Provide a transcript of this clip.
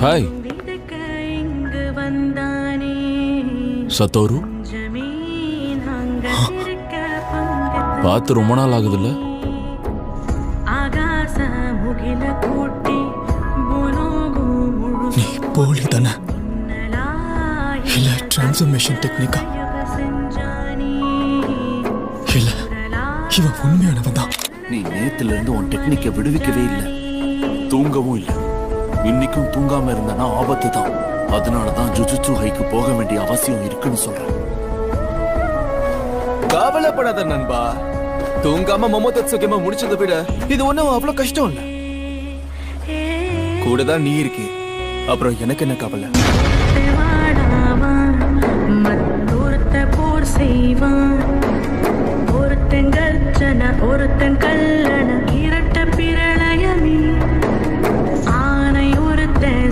Hi சத்தோரு. பார்த்து ரொம்ப நாள் ஆகுதுல்ல? நீ போலி தானே இல்ல டிரான்ஸ்ஃபர்மேஷன் டெக்னிக்கா இல்ல இவன் உண்மையானவன் தான். நீ நேத்துல இருந்து உன் டெக்னிக்கை விடுவிக்கவே இல்லை, தூங்கவும் இல்லை. இன்னைக்கும் தூங்காம இருந்தானா ஆபத்து தான். அதனாலதான் ஜுஜுட்சு ஹைக்கு போக வேண்டிய அவசியம் இருக்குன்னு சொல்றேன். கவலைப்படாத நண்பா, தூங்காம மொமோதத்சுகமா முடிச்சதை விட இது ஒண்ணும் அவ்வளவு கஷ்டம் இல்ல. கூட தான் நீ இருக்கே, அப்புறம் எனக்கு என்ன கவலை? ஒருத்தன் கர்ஜன ஒருத்தன் கல்லண